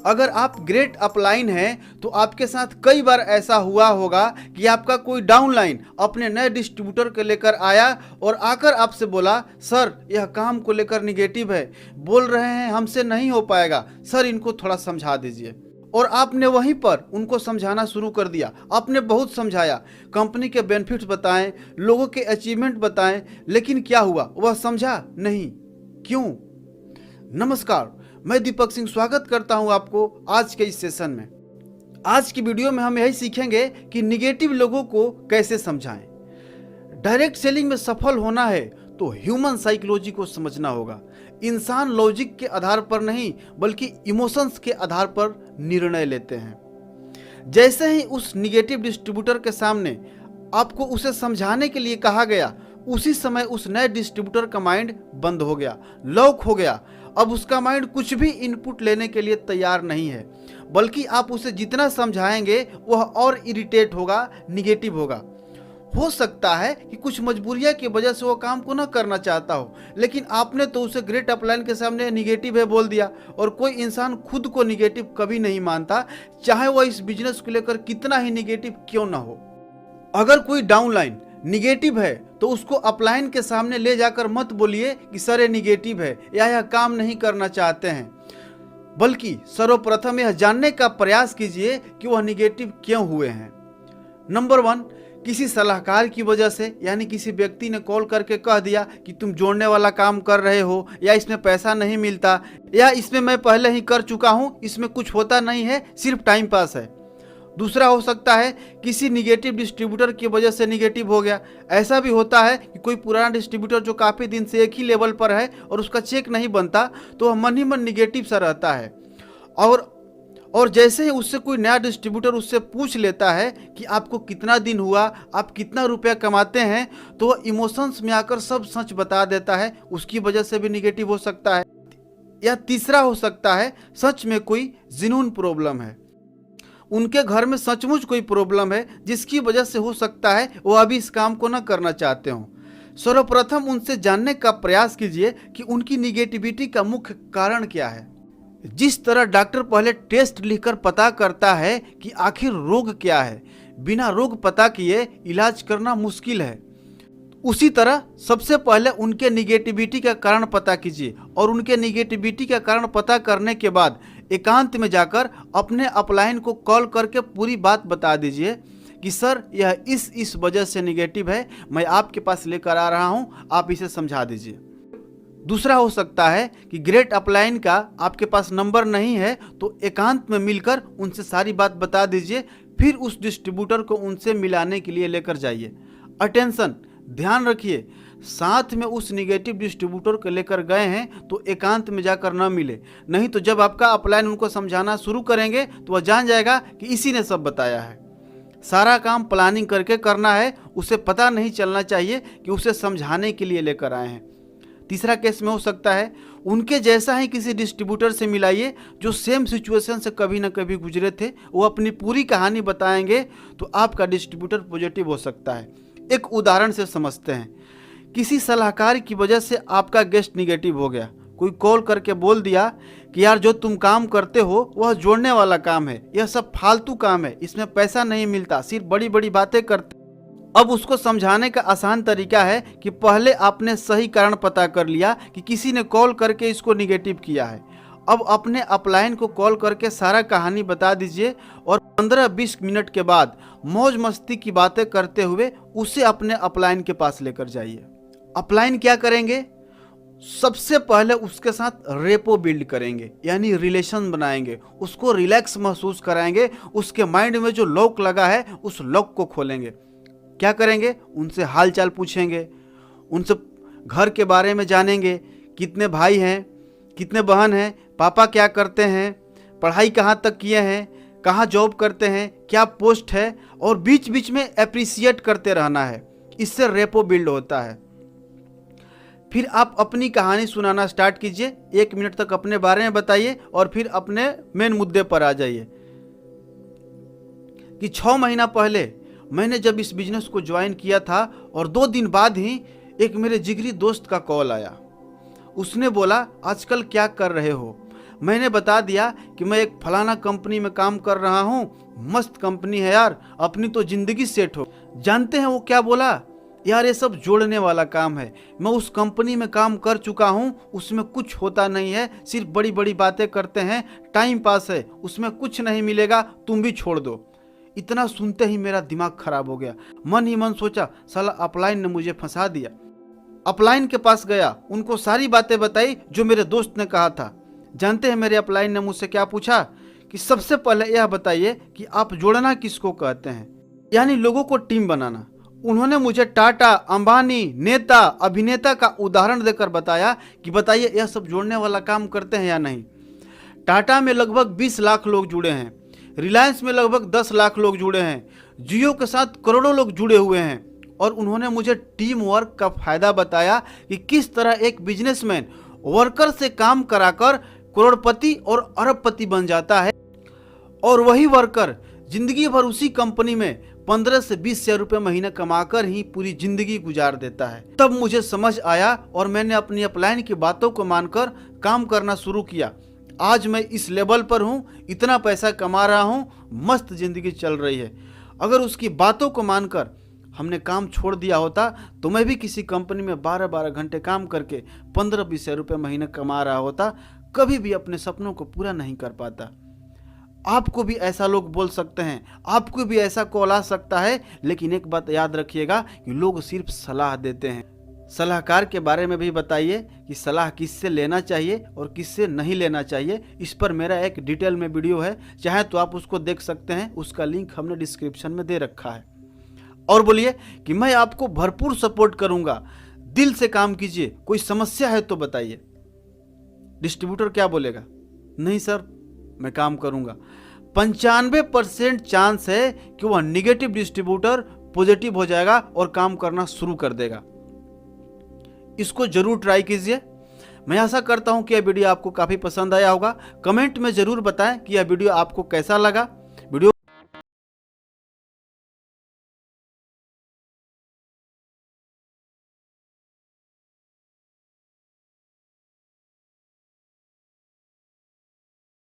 अगर आप great upline हैं तो आपके साथ कई बार ऐसा हुआ होगा कि आपका कोई डाउनलाइन अपने नए डिस्ट्रीब्यूटर को लेकर आया और आकर आपसे बोला, सर यह काम को लेकर निगेटिव है, बोल रहे हैं हमसे नहीं हो पाएगा, सर इनको थोड़ा समझा दीजिए। और आपने वहीं पर उनको समझाना शुरू कर दिया। आपने बहुत समझाया, कंपनी के बेनिफिट्स बताएं, लोगों के अचीवमेंट बताएं, लेकिन क्या हुआ, वह समझा नहीं। क्यों? नमस्कार, मैं दीपक सिंह स्वागत करता हूं आपको आज के इस सेशन में। आज की वीडियो में हम यही सीखेंगे कि निगेटिव लोगों को कैसे समझाएं। डायरेक्ट सेलिंग में सफल होना है तो ह्यूमन साइकोलॉजी को समझना होगा। इंसान लॉजिक के आधार पर नहीं बल्कि इमोशंस के आधार पर निर्णय लेते हैं। जैसे ही उस निगेटिव डिस्ट्रीब्यूटर के सामने आपको उसे समझाने के लिए कहा गया, उसी समय उस नए डिस्ट्रीब्यूटर का माइंड बंद हो गया, लॉक हो गया। अब उसका माइंड कुछ भी इनपुट लेने के लिए तैयार नहीं है, बल्कि आप उसे जितना समझाएंगे वह और इरिटेट होगा, निगेटिव होगा। हो सकता है कि कुछ मजबूरियां की वजह से वो काम को ना करना चाहता हो, लेकिन आपने तो उसे ग्रेट अपलाइन के सामने निगेटिव है बोल दिया। और कोई इंसान खुद को निगेटिव कभी नहीं मानता, चाहे वह इस बिजनेस को लेकर कितना ही निगेटिव क्यों ना हो। अगर कोई डाउनलाइन निगेटिव है तो उसको अपलाइन के सामने ले जाकर मत बोलिए कि सर ये निगेटिव है या यह काम नहीं करना चाहते हैं, बल्कि सर्वप्रथम यह जानने का प्रयास कीजिए कि वह निगेटिव क्यों हुए हैं। नंबर 1, किसी सलाहकार की वजह से, यानी किसी व्यक्ति ने कॉल करके कह दिया कि तुम जोड़ने वाला काम कर रहे हो, या इसमें पैसा नहीं मिलता, या इसमें मैं पहले ही कर चुका हूं, इसमें कुछ होता नहीं है, सिर्फ टाइम पास है। दूसरा हो सकता है किसी निगेटिव डिस्ट्रीब्यूटर की वजह से निगेटिव हो गया। ऐसा भी होता है कि कोई पुराना डिस्ट्रीब्यूटर जो काफ़ी दिन से एक ही लेवल पर है और उसका चेक नहीं बनता, तो वह मन ही मन निगेटिव सा रहता है। और जैसे ही उससे कोई नया डिस्ट्रीब्यूटर उससे पूछ लेता है कि आपको कितना दिन हुआ, आप कितना रुपया कमाते हैं, तो वह इमोशंस में आकर सब सच बता देता है। उसकी वजह से भी निगेटिव हो सकता है। या तीसरा हो सकता है सच में कोई जिनून प्रॉब्लम है, उनके घर में सचमुच कोई प्रॉब्लम है जिसकी वजह से हो सकता है वो अभी इस काम को ना करना चाहते हों। सर्वप्रथम उनसे जानने का प्रयास कीजिए कि उनकी निगेटिविटी का मुख्य कारण क्या है। जिस तरह डॉक्टर पहले टेस्ट लिखकर पता करता है कि आखिर रोग क्या है, बिना रोग पता किए इलाज करना मुश्किल है, उसी तरह सबसे पहले उनके निगेटिविटी का कारण पता कीजिए। और उनके निगेटिविटी का कारण पता करने के बाद एकांत में जाकर अपने अपलाइन को कॉल करके पूरी बात बता दीजिए कि सर यह इस वजह से निगेटिव है, मैं आपके पास लेकर आ रहा हूं, आप इसे समझा दीजिए। दूसरा हो सकता है कि ग्रेट अपलाइन का आपके पास नंबर नहीं है, तो एकांत में मिलकर उनसे सारी बात बता दीजिए, फिर उस डिस्ट्रीब्यूटर को उनसे मिलाने के लिए लेकर जाइए। अटेंशन, ध्यान रखिए, साथ में उस निगेटिव डिस्ट्रीब्यूटर को लेकर गए हैं तो एकांत में जाकर न मिले, नहीं तो जब आपका अपलाइन उनको समझाना शुरू करेंगे तो वह जान जाएगा कि इसी ने सब बताया है। सारा काम प्लानिंग करके करना है, उसे पता नहीं चलना चाहिए कि उसे समझाने के लिए लेकर आए हैं। तीसरा केस में हो सकता है उनके जैसा ही किसी डिस्ट्रीब्यूटर से मिलाइए जो सेम सिचुएशन से कभी ना कभी गुजरे थे, वो अपनी पूरी कहानी बताएंगे तो आपका डिस्ट्रीब्यूटर पॉजिटिव हो सकता है। एक उदाहरण से समझते हैं। किसी सलाहकार की वजह से आपका गेस्ट निगेटिव हो गया। कोई कॉल करके बोल दिया कि यार जो तुम काम करते हो वह जोड़ने वाला काम है, यह सब फालतू काम है, इसमें पैसा नहीं मिलता, सिर्फ बड़ी बड़ी बातें करते। अब उसको समझाने का आसान तरीका है कि पहले आपने सही कारण पता कर लिया कि किसी ने कॉल करके इसको निगेटिव किया है। अब अपने अपलाइन को कॉल करके सारा कहानी बता दीजिए और 15-20 मिनट के बाद मौज मस्ती की बातें करते हुए उसे अपने अपलाइन के पास लेकर जाइए। अपलाइन क्या करेंगे? सबसे पहले उसके साथ रेपो बिल्ड करेंगे, यानी रिलेशन बनाएंगे, उसको रिलैक्स महसूस कराएंगे, उसके माइंड में जो लॉक लगा है उस लॉक को खोलेंगे। क्या करेंगे? उनसे हालचाल पूछेंगे, उनसे घर के बारे में जानेंगे, कितने भाई हैं, कितने बहन हैं, पापा क्या करते हैं, पढ़ाई कहाँ तक किए हैं, कहाँ जॉब करते हैं, क्या पोस्ट है, और बीच बीच में अप्रिशिएट करते रहना है। इससे रेपो बिल्ड होता है। फिर आप अपनी कहानी सुनाना स्टार्ट कीजिए। 1 मिनट तक अपने बारे में बताइए और फिर अपने मेन मुद्दे पर आ जाइए कि 6 महीना पहले मैंने जब इस बिजनेस को ज्वाइन किया था और 2 दिन बाद ही एक मेरे जिगरी दोस्त का कॉल आया। उसने बोला आजकल क्या कर रहे हो? मैंने बता दिया कि मैं एक फलाना कंपनी में काम कर रहा हूँ, मस्त कंपनी है यार, अपनी तो जिंदगी सेट हो। जानते हैं वो क्या बोला? यार ये सब जोड़ने वाला काम है, मैं उस कंपनी में काम कर चुका हूँ, उसमें कुछ होता नहीं है, सिर्फ बड़ी बड़ी बातें करते हैं, टाइम पास है, उसमें कुछ नहीं मिलेगा, तुम भी छोड़ दो। इतना सुनते ही मेरा दिमाग खराब हो गया। मन ही मन सोचा साला अपलाइन ने मुझे फंसा दिया। अपलाइन के पास गया, उनको सारी बातें बताई जो मेरे दोस्त ने कहा था। जानते हैं मेरे अपलाइन ने मुझसे क्या पूछा कि सबसे पहले यह बताइए कि आप जोड़ना किसको कहते हैं, यानी लोगों को टीम बनाना। उन्होंने मुझे टाटा, अंबानी, नेता, अभिनेता का उदाहरण देकर बताया कि बताइए यह सब जोड़ने वाला काम करते हैं या नहीं। टाटा में लगभग 20 लाख लोग जुड़े हैं, रिलायंस में लगभग 10 लाख लोग जुड़े हैं, जियो के साथ करोड़ों लोग जुड़े हुए हैं। और उन्होंने मुझे टीम वर्क का फायदा बताया कि किस तरह एक बिजनेसमैन वर्कर से काम कराकर करोड़पति और अरबपति बन जाता है, और वही वर्कर जिंदगी भर उसी कंपनी में 15 से 20 हजार रुपये महीने कमाकर ही पूरी जिंदगी गुजार देता है। तब मुझे समझ आया और मैंने अपनी अपलाइन की बातों को मानकर काम करना शुरू किया। आज मैं इस लेवल पर हूँ, इतना पैसा कमा रहा हूँ, मस्त जिंदगी चल रही है। अगर उसकी बातों को मानकर हमने काम छोड़ दिया होता तो मैं भी किसी कंपनी में 12-12 घंटे काम करके 15-20 हजार रुपये महीने कमा रहा होता, कभी भी अपने सपनों को पूरा नहीं कर पाता। आपको भी ऐसा लोग बोल सकते हैं, आपको भी ऐसा कॉल आ सकता है, लेकिन एक बात याद रखिएगा कि लोग सिर्फ सलाह देते हैं। सलाहकार के बारे में भी बताइए कि सलाह किससे लेना चाहिए और किससे नहीं लेना चाहिए। इस पर मेरा एक डिटेल में वीडियो है, चाहे तो आप उसको देख सकते हैं, उसका लिंक हमने डिस्क्रिप्शन में दे रखा है। और बोलिए कि मैं आपको भरपूर सपोर्ट करूंगा, दिल से काम कीजिए, कोई समस्या है तो बताइए। डिस्ट्रीब्यूटर क्या बोलेगा? नहीं सर मैं काम करूंगा। 95% चांस है कि वह निगेटिव डिस्ट्रीब्यूटर पॉजिटिव हो जाएगा और काम करना शुरू कर देगा। इसको जरूर ट्राई कीजिए। मैं आशा करता हूं कि यह वीडियो आपको काफी पसंद आया होगा। कमेंट में जरूर बताएं कि यह वीडियो आपको कैसा लगा।